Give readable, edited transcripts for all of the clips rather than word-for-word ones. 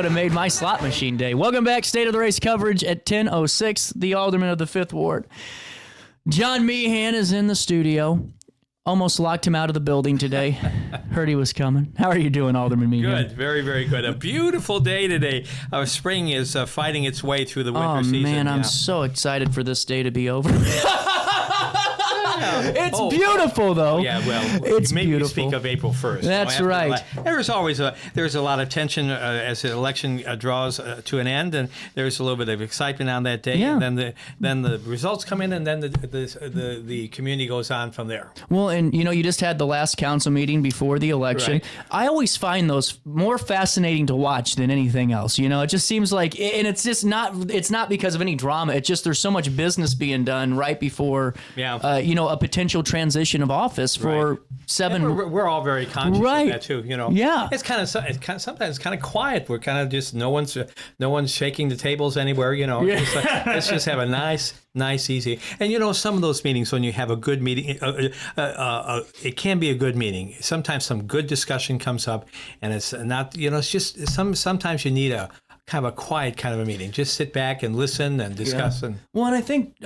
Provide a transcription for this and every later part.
would have made my slot machine day. Welcome back, State of the Race coverage at 10:06. The Alderman of the 5th Ward, John Meehan, is in the studio. Almost locked him out of the building today. Heard he was coming. How are you doing, Alderman Meehan? Good, very, very good. A beautiful day today. Spring is fighting its way through the winter season. Oh, man, I'm so excited for this day to be over. It's beautiful, though. Yeah, well, it's maybe beautiful. You speak of April 1st. That's right. There's always there's a lot of tension as the election draws to an end, and there's a little bit of excitement on that day. Yeah. And then the results come in, and then the community goes on from there. Well, and you just had the last council meeting before the election. Right. I always find those more fascinating to watch than anything else. It just seems like, and it's just not. It's not because of any drama. It's just there's so much business being done right before. Yeah. A potential transition of office for 7. And we're all very conscious of that too. Yeah. It's kind of sometimes kind of quiet. We're kind of just no one's shaking the tables anywhere. It's like, let's just have a nice, easy. And some of those meetings, when you have a good meeting, it can be a good meeting. Sometimes some good discussion comes up, and it's not. It's just sometimes you need a kind of a quiet kind of a meeting. Just sit back and listen and discuss. Yeah. Well, and I think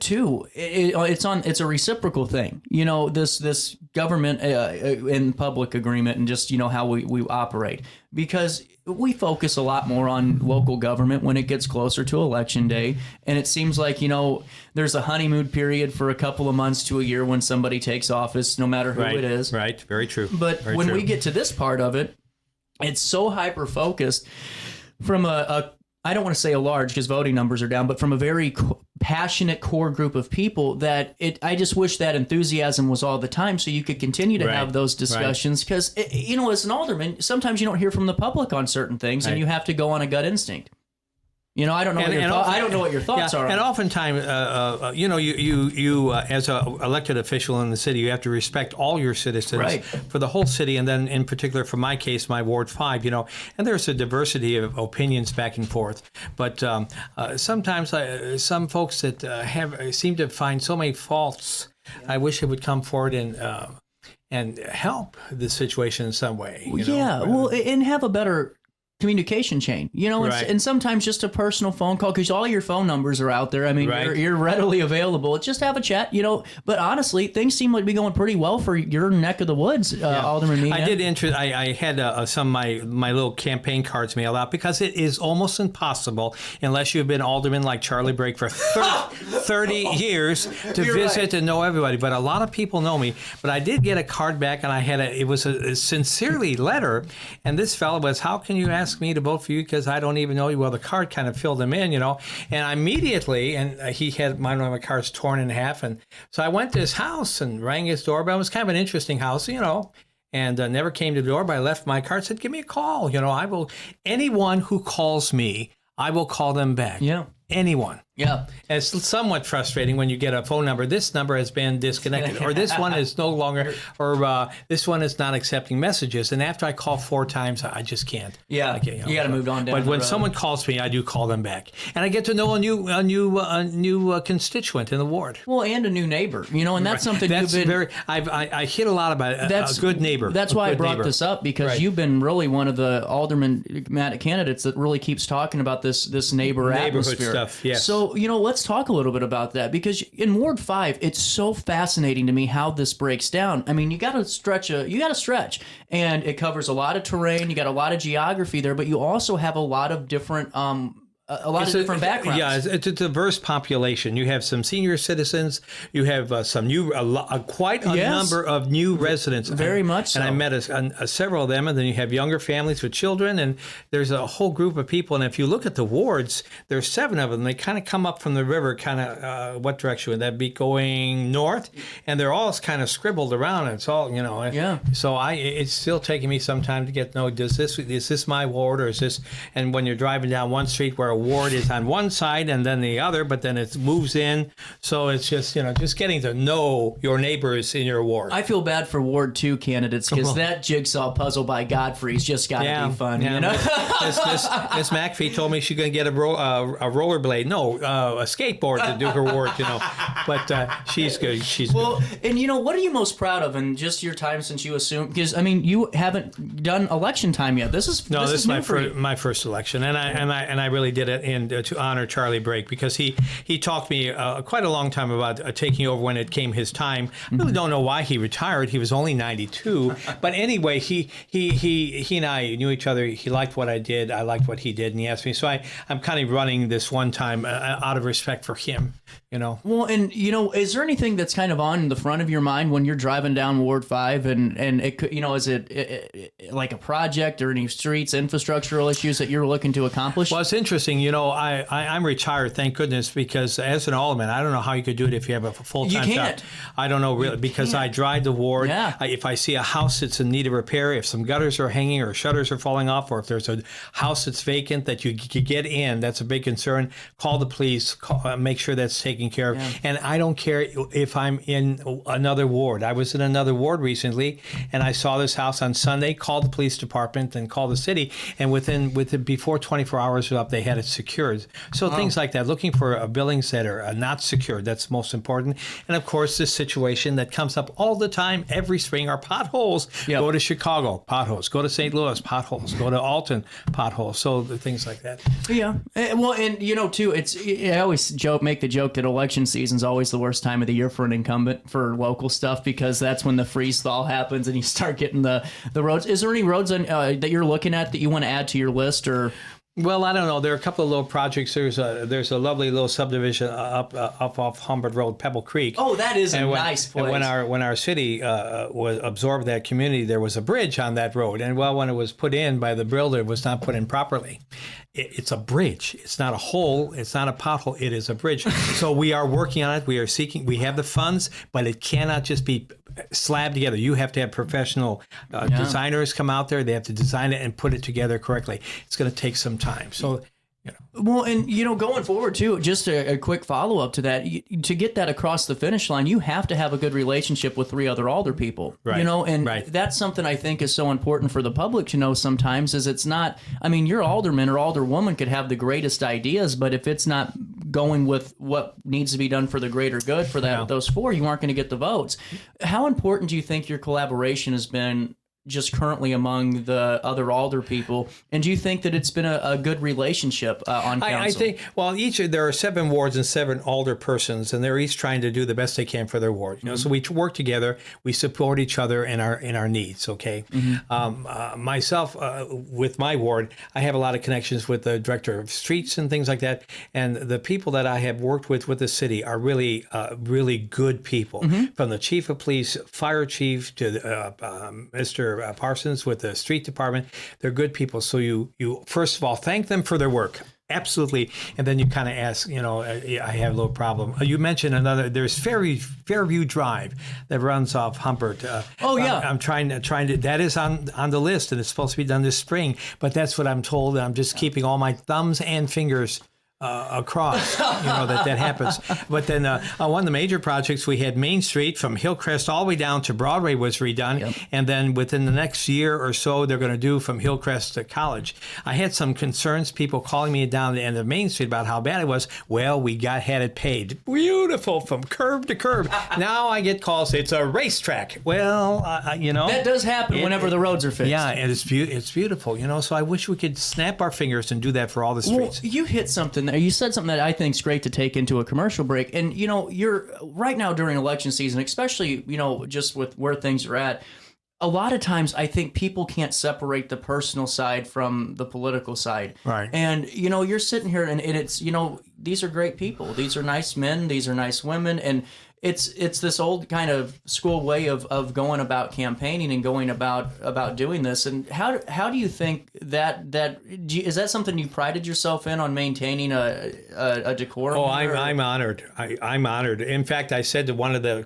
too, it's a reciprocal thing. This government and public agreement, and just how we operate, because we focus a lot more on local government when it gets closer to election day, and it seems like there's a honeymoon period for a couple of months to a year when somebody takes office, no matter who it is. Right. Very true. But when we get to this part of it, it's so hyper focused. From I don't want to say a large because voting numbers are down, but from a very passionate core group of people that I just wish that enthusiasm was all the time so you could continue to have those discussions because, as an alderman, sometimes you don't hear from the public on certain things and you have to go on a gut instinct. I don't know. I don't know what your thoughts are. And oftentimes, you as an elected official in the city, you have to respect all your citizens for the whole city, and then in particular, for my case, my Ward 5. And there's a diversity of opinions back and forth. But sometimes some folks that seem to find so many faults, I wish they would come forward and help the situation in some way. And have a better communication chain, and sometimes just a personal phone call, because all your phone numbers are out there. I mean, you're readily available. Just have a chat, But honestly, things seem like to be going pretty well for your neck of the woods, Alderman Meehan. I had some of my little campaign cards mailed out because it is almost impossible, unless you've been alderman like Charlie Brake for 30 years, to visit and know everybody. But a lot of people know me. But I did get a card back, and it was a sincerely letter, and this fellow was, "How can you ask me to vote for you because I don't even know you?" Well, the card kind of filled him in, and I immediately, and he had one of my cards torn in half, and so I went to his house and rang his doorbell. It was kind of an interesting house, and never came to the door, but I left my card, said, "Give me a call, I will, anyone who calls me, I will call them back." Yeah. Anyone. Yeah. It's somewhat frustrating when you get a phone number. This number has been disconnected, or this one is no longer, or this one is not accepting messages. And after I call 4 times, I just can't. Yeah. You got to move on down. But when someone calls me, I do call them back, and I get to know a new constituent in the ward. Well, and a new neighbor, and that's something I hit a lot about a good neighbor. That's why I brought this up, because you've been really one of the alderman candidates that really keeps talking about this neighborhood atmosphere stuff. Yes. So let's talk a little bit about that, because in Ward 5, it's so fascinating to me how this breaks down. I mean, you got to stretch, and it covers a lot of terrain. You got a lot of geography there, but you also have a lot of different different backgrounds. Yeah, it's a diverse population. You have some senior citizens. You have some new, quite a number of new residents. Very much so. And I met several of them. And then you have younger families with children. And there's a whole group of people. And if you look at the wards, there's 7 of them. They kind of come up from the river, kind of, what direction would that be? Going north. And they're all kind of scribbled around. And it's all, Yeah. So it's still taking me some time to get to know, is this my ward, or is this? And when you're driving down one street where a ward is on one side and then the other, but then it moves in. So it's just, just getting to know your neighbors in your ward. I feel bad for Ward 2 candidates because that jigsaw puzzle by Godfrey's just got to be fun. Yeah. Miss McAfee told me she's going to get a rollerblade. No, a skateboard to do her ward, But she's good. She's well, good. And what are you most proud of in just your time since you assumed? Because you haven't done election time yet. This is my first election, and I really did it to honor Charlie Brake because he talked to me quite a long time about taking over when it came his time. I really don't know why he retired. He was only 92, but anyway, he and I knew each other. He liked what I did. I liked what he did, and he asked me. So I'm kind of running this one time out of respect for him. Well, and is there anything that's kind of on the front of your mind when you're driving down Ward 5 and it could, is it like a project or any streets, infrastructural issues that you're looking to accomplish? Well, it's interesting. I'm retired, thank goodness, because as an alderman, I don't know how you could do it if you have a full-time job. I don't know really because I drive the ward. Yeah. If I see a house that's in need of repair, if some gutters are hanging or shutters are falling off, or if there's a house that's vacant that you could get in, that's a big concern. Call the police, make sure that's taken care of. Yeah. And I don't care if I'm in another ward. I was in another ward recently, and I saw this house on Sunday, called the police department and called the city, and before 24 hours were up, they had it secured. So things like that, looking for buildings that are not secured, that's most important. And of course, this situation that comes up all the time, every spring, are potholes. Yep. Go to Chicago, potholes. Go to St. Louis, potholes. Go to Alton, potholes. So things like that. Yeah. Well, and too, I always make the joke that election season's always the worst time of the year for an incumbent for local stuff because that's when the freeze thaw happens and you start getting the roads. Is there any roads that you're looking at that you want to add to your list or? Well, I don't know. There are a couple of little projects. There's a lovely little subdivision up off Humbert Road, Pebble Creek. Oh, that is nice place. And when our city was absorbed that community, there was a bridge on that road. And when it was put in by the builder, it was not put in properly. It's a bridge. It's not a hole. It's not a pothole. It is a bridge. So we are working on it. We have the funds, but it cannot just be slabbed together. You have to have professional designers come out there. They have to design it and put it together correctly. It's going to take some time. So, Well, and going forward too, just a quick follow up to that, to get that across the finish line, you have to have a good relationship with 3 other alder people, right. And that's something I think is so important for the public to know sometimes is it's not, your alderman or alderwoman could have the greatest ideas, but if it's not going with what needs to be done for the greater good for those 4, you aren't going to get the votes. How important do you think your collaboration has been just currently among the other alder people, and do you think that it's been a good relationship on council? I think, there are 7 wards and 7 alder persons, and they're each trying to do the best they can for their ward. So we work together, we support each other in our needs. Okay, myself with my ward, I have a lot of connections with the director of streets and things like that, and the people that I have worked with the city are really, really good people, from the chief of police, fire chief to Mr. Parsons with the street department. They're good people. So you first of all thank them for their work. Absolutely. And then you kind of ask, I have a little problem. You mentioned there's Fairview Drive that runs off Humbert. I'm trying to, that is on the list and it's supposed to be done this spring, but that's what I'm told. And I'm just keeping all my thumbs and fingers across, that happens. But then one of the major projects, we had Main Street from Hillcrest all the way down to Broadway was redone. Yep. And then within the next year or so, they're going to do from Hillcrest to College. I had some concerns, people calling me down the end of Main Street about how bad it was. Well, we had it paved. Beautiful from curb to curb. Now I get calls, it's a racetrack. Well, that does happen whenever the roads are fixed. Yeah, and it's beautiful, so I wish we could snap our fingers and do that for all the streets. Well, you hit something there. You said something that I think is great to take into a commercial break. And, you're right now during election season, especially, just with where things are at, a lot of times I think people can't separate the personal side from the political side. Right. And, you're sitting here and it's, these are great people. These are nice men. These are nice women. And it's this old kind of school way of going about campaigning and going about doing this. And how do you think is that something you prided yourself in on maintaining a decorum? Oh, I'm honored. I'm honored. In fact, I said to one of the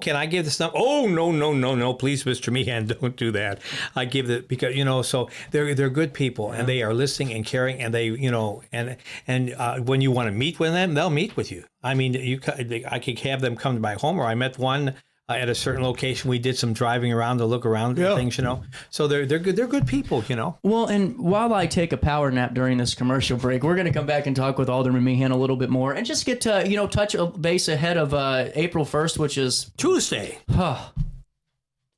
can I give this number? Oh, no, please, Mr. Meehan, don't do that. I give it because so they're good people and they are listening and caring, and they and when you want to meet with them, they'll meet with you. I mean, I could have them come to my home, or I met one at a certain location. We did some driving around to look around at things, So they're good. They're good people, Well, and while I take a power nap during this commercial break, we're going to come back and talk with Alderman Meehan a little bit more, and just get to touch a base ahead of April 1st, which is Tuesday.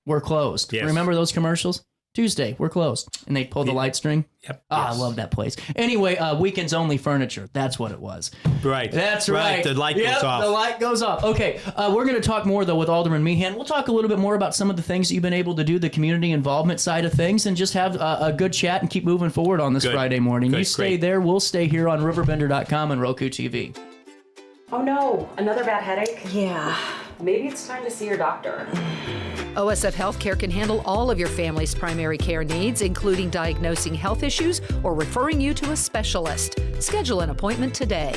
We're closed. Yes. Remember those commercials? Tuesday, we're closed. And they pull the light string. Yep. I love that place. Anyway, weekends only furniture. That's what it was. Right. That's right. The light goes off. The light goes off. Okay. We're going to talk more, though, with Alderman Meehan. We'll talk a little bit more about some of the things that you've been able to do, the community involvement side of things, and just have a good chat and keep moving forward on this Friday morning. You stay there. We'll stay here on RiverBender.com and Roku TV. Oh no, another bad headache? Yeah. Maybe it's time to see your doctor. OSF Healthcare can handle all of your family's primary care needs, including diagnosing health issues or referring you to a specialist. Schedule an appointment today.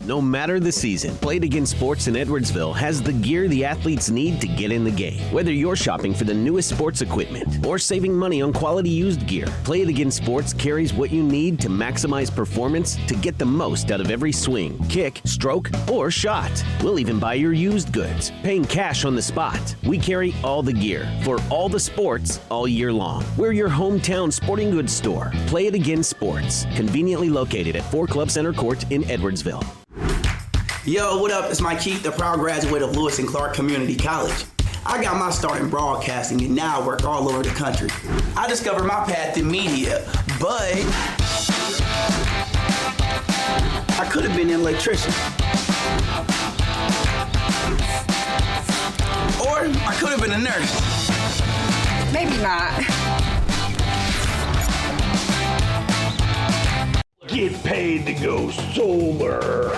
No matter the season, Play It Again Sports in Edwardsville has the gear the athletes need to get in the game. Whether you're shopping for the newest sports equipment or saving money on quality used gear, Play It Again Sports carries what you need to maximize performance to get the most out of every swing, kick, stroke, or shot. We'll even buy your used goods, paying cash on the spot. We carry all the gear for all the sports all year long. We're your hometown sporting goods store. Play It Again Sports, conveniently located at 4 Club Center Court in Edwardsville. Yo, what up? It's Mike Keith, the proud graduate of Lewis and Clark Community College. I got my start in broadcasting and now I work all over the country. I discovered my path in media, but I could have been an electrician. Or I could have been a nurse. Maybe not. Get paid to go solar.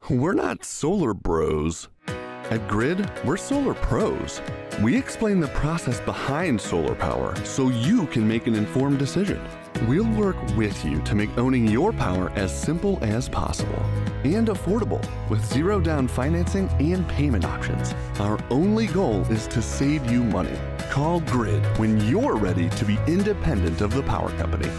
We're not solar bros. At Grid, we're solar pros. We explain the process behind solar power so you can make an informed decision. We'll work with you to make owning your power as simple as possible and affordable with zero down financing and payment options. Our only goal is to save you money. Call Grid when you're ready to be independent of the power company.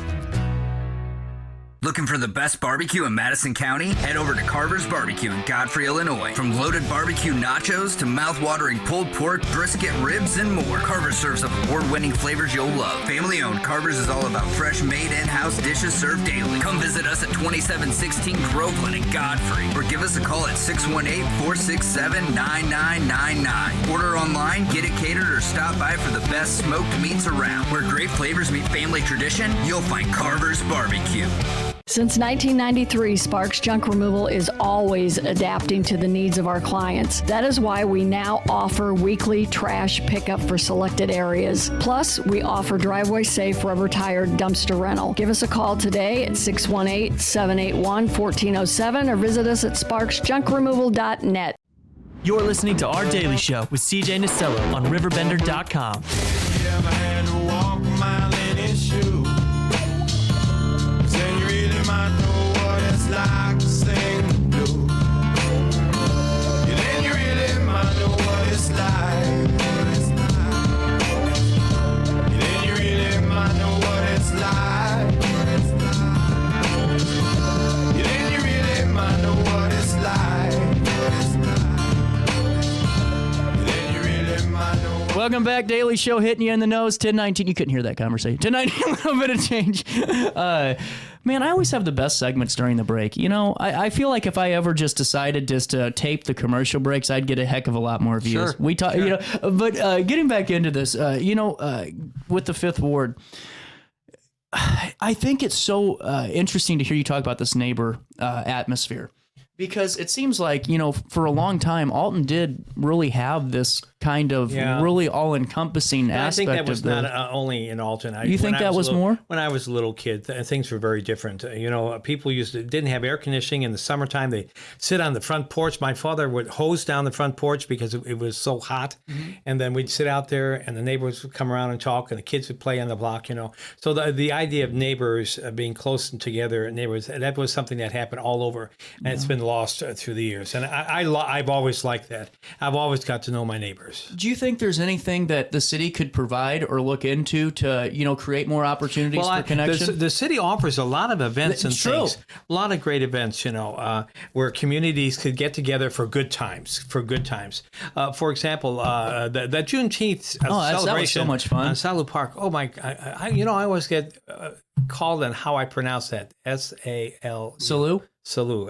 Looking for the best barbecue in Madison County? Head over to Carver's Barbecue in Godfrey, Illinois. From loaded barbecue nachos to mouth-watering pulled pork, brisket, ribs, and more, Carver's serves up award-winning flavors you'll love. Family-owned, Carver's is all about fresh, made in-house dishes served daily. Come visit us at 2716 Groveland in Godfrey, or give us a call at 618-467-9999. Order online, get it catered, or stop by for the best smoked meats around. Where great flavors meet family tradition, you'll find Carver's Barbecue. Since 1993, Sparks Junk Removal is always adapting to the needs of our clients. That is why we now offer weekly trash pickup for selected areas. Plus, we offer driveway-safe rubber-tired dumpster rental. Give us a call today at 618-781-1407 or visit us at sparksjunkremoval.net. You're listening to Our Daily Show with CJ Nasello on RiverBender.com. Might know what it's like to sing the blues. Yeah, then you really might know what it's like. Yeah, then you really might know what it's like. Yeah, then you really might know what it's like. Yeah, then you really might know. Welcome back, Daily Show, hitting you in the nose. 1019. You couldn't hear that conversation. 1019, a little bit of change. Man, I always have the best segments during the break. I feel like if I ever just decided just to tape the commercial breaks, I'd get a heck of a lot more views. Sure. We talk, but getting back into this, with the Fifth Ward, I think it's so interesting to hear you talk about this neighbor atmosphere. Because it seems like, for a long time, Alton did really have this kind of really all-encompassing I aspect think that was of the... not only in Alton. You think that was more? When I was a little kid, things were very different. People didn't have air conditioning in the summertime. They sit on the front porch. My father would hose down the front porch because it was so hot, and then we'd sit out there, and the neighbors would come around and talk, and the kids would play on the block. So the idea of neighbors being close together, neighbors, that was something that happened all over, and it's been lost through the years. And I've always liked that. I've always got to know my neighbors. Do you think there's anything that the city could provide or look into to, create more opportunities for connection? The city offers a lot of events and True. things. A lot of great events, where communities could get together for good times. For example, the Juneteenth celebration that was so much fun. on Salu Park. Oh my! I always get called on how I pronounce that. S-A-L. Salu. Salu.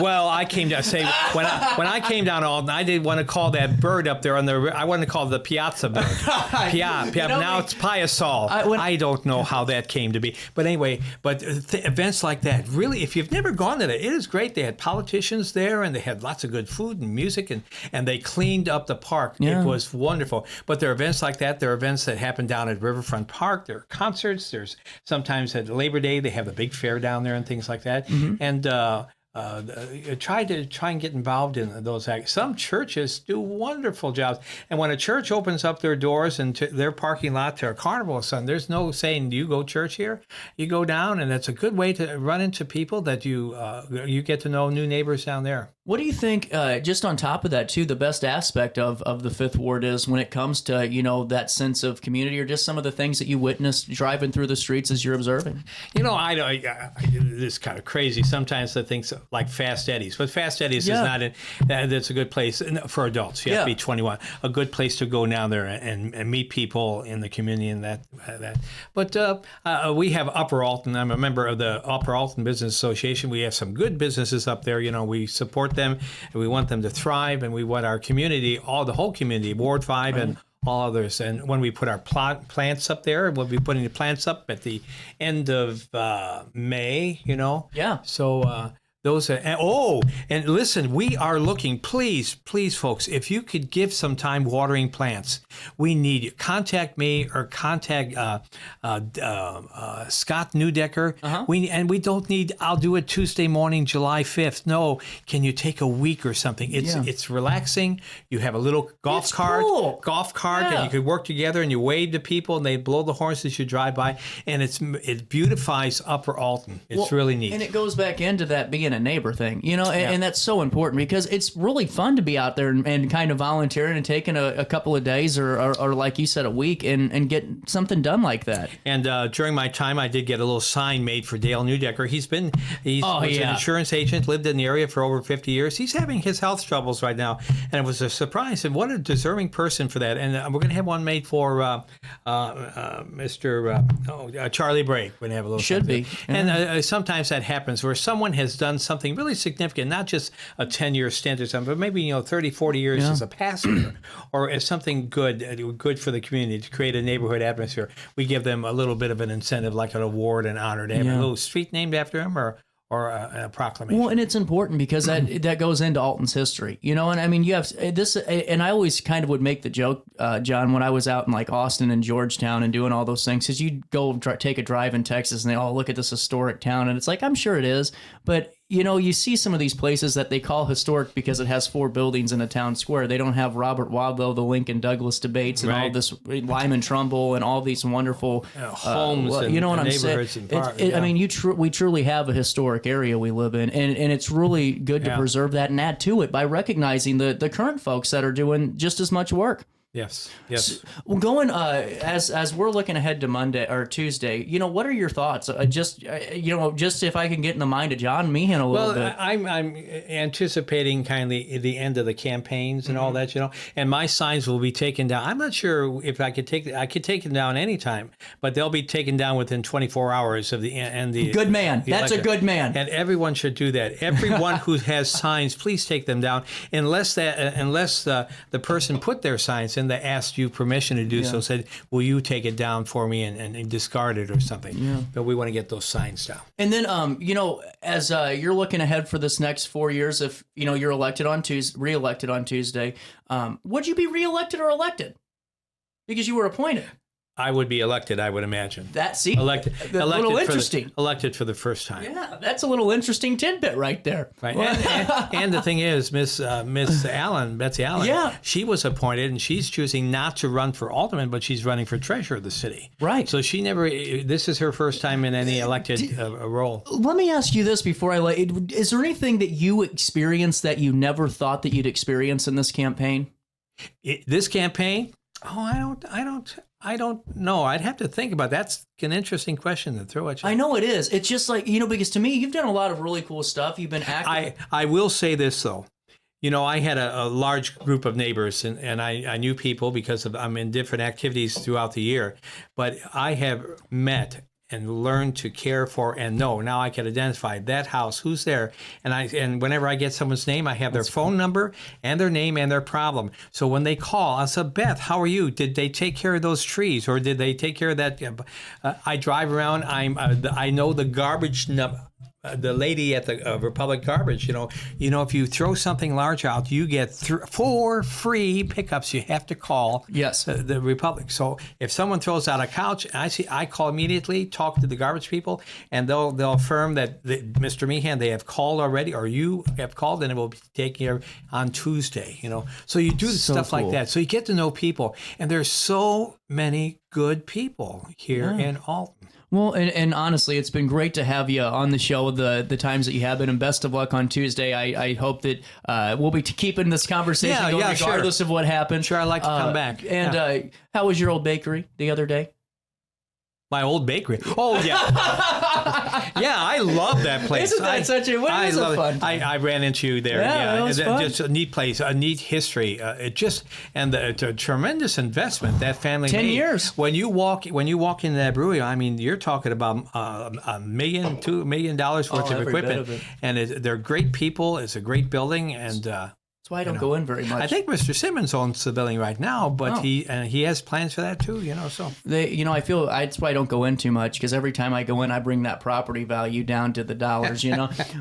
Well, I came down. Say when I came down Alton, I didn't want to call that bird up there on the. I wanted to call it the Piazza bird. Now it's Piasol. I don't know how that came to be, but anyway. But events like that, really, if you've never gone to that, it is great. They had politicians there, and they had lots of good food and music, and they cleaned up the park. Yeah. It was wonderful. But there are events like that. There are events that happen down at Riverfront Park. There are concerts. There's sometimes at Labor Day they have the big fair down there and things like that. And try and get involved in those acts. Some churches do wonderful jobs, and when a church opens up their doors and their parking lot to a carnival or something, there's no saying, "Do you go church here?" You go down, and it's a good way to run into people that you get to know new neighbors down there. What do you think, just on top of that, too, the best aspect of the Fifth Ward is when it comes to, that sense of community, or just some of the things that you witnessed driving through the streets as you're observing? This is kind of crazy. Sometimes I think like Fast Eddie's, but Fast Eddie's is not that's a good place for adults. You have to be 21. A good place to go down there and meet people in the community and that. But we have Upper Alton. I'm a member of the Upper Alton Business Association. We have some good businesses up there. We support them, and we want them to thrive, and we want our community, the whole community, Ward 5 and all others. And when we put our plants up there, we'll be putting the plants up at the end of May, Yeah. So those are, and listen, we are looking, please, folks, if you could give some time watering plants, we need you. Contact me or contact Scott Newdecker. We don't need, I'll do it Tuesday morning, July 5th. No, can you take a week or something? It's relaxing. You have a little golf cart, and you could work together, and you wave to people, and they blow the horns as you drive by, and it beautifies Upper Alton. It's really neat. And it goes back into that being a neighbor thing, and that's so important because it's really fun to be out there and kind of volunteering and taking a couple of days or like you said, a week and get something done like that. And during my time, I did get a little sign made for Dale Newdecker. He's an insurance agent, lived in the area for over 50 years. He's having his health troubles right now, and it was a surprise. And what a deserving person for that. And we're going to have one made for Mr. Charlie Brake. We're going to have a little. Should be. And sometimes that happens where someone has done something really significant, not just a 10-year stint or something, but maybe 30, 40 years as a pastor, or as something good for the community to create a neighborhood atmosphere. We give them a little bit of an incentive, like an award and honor to have a little street named after him, or a proclamation. Well, and it's important because that goes into Alton's history, and I mean, you have this, and I always kind of would make the joke, John, when I was out in like Austin and Georgetown and doing all those things, because you'd go take a drive in Texas and they look at this historic town, and it's like, I'm sure it is, but you see some of these places that they call historic because it has 4 buildings in a town square. They don't have Robert Wadlow, the Lincoln Douglas debates, and all this Lyman Trumbull and all these wonderful homes and what I'm neighborhoods saying? and parks. I mean, we truly have a historic area we live in, and it's really good to preserve that and add to it by recognizing the current folks that are doing just as much work. Yes. So, well, going as we're looking ahead to Monday or Tuesday, what are your thoughts? Just if I can get in the mind of John Meehan a little bit. I'm anticipating kind of the end of the campaigns and all that, and my signs will be taken down. I'm not sure if I could take them down anytime, but they'll be taken down within 24 hours of the end. Good man. That's a good man. And everyone should do that. Everyone who has signs, please take them down, unless the person put their signs in. person that asked you permission to do so said, will you take it down for me and discard it or something? Yeah. But we want to get those signs down. And then, as you're looking ahead for this next 4 years, if, you're elected on reelected on Tuesday, would you be reelected or elected? Because you were appointed. I would be elected, I would imagine. Elected a little interesting. Elected for the first time. Yeah, that's a little interesting tidbit right there. Right, and the thing is, Betsy Allen, she was appointed, and she's choosing not to run for alderman, but she's running for treasurer of the city. Right. So this is her first time in any elected role. Let me ask you this before is there anything that you experienced that you never thought that you'd experience in this campaign? This campaign? Oh, I don't know. I'd have to think about that. That's an interesting question to throw at you. I know it is. It's just like, because to me, you've done a lot of really cool stuff. You've been active. I will say this, though. I had a large group of neighbors, and I knew people because I'm in different activities throughout the year. But I have met and learn to care for and know. Now I can identify that house, who's there, and whenever I get someone's name, I have their phone number and their name and their problem. So when they call, I say, Beth, how are you? Did they take care of those trees, or did they take care of that? I drive around. I know the garbage the lady at the Republic Garbage, if you throw something large out, you get 4 free pickups. You have to call the Republic. So if someone throws out a couch, I call immediately, talk to the garbage people, and they'll affirm that Mr. Meehan, they have called already, or you have called, and it will be taken care of on Tuesday. So you do stuff like that. So you get to know people, and there's so many good people here in Alton. Well, and honestly, it's been great to have you on the show the times that you have been, and best of luck on Tuesday. I hope that we'll be keeping this conversation going regardless of what happens. Sure, I'd like to come back. And how was your old bakery the other day? My old bakery. Oh, yeah. Yeah, I love that place. Isn't that such a fun time? I ran into you there. Yeah, it was fun. Just a neat place, a neat history. It's a tremendous investment that family 10 made. years. When you walk in that brewery, you're talking about $1 million, $2 million worth of equipment. And they're great people. It's a great building, and that's why I don't go in very much. I think Mr. Simmons owns the building right now, but he has plans for that too. So I feel that's why I don't go in too much, because every time I go in, I bring that property value down to the dollars.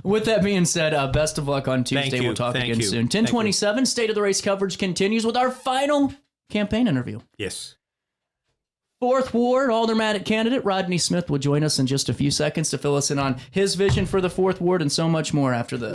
With that being said, best of luck on Tuesday. We'll talk again soon. 10:27. State of the Race coverage continues with our final campaign interview. Yes. 4th Ward Alderman candidate Rodney Smith will join us in just a few seconds to fill us in on his vision for the 4th Ward and so much more after this.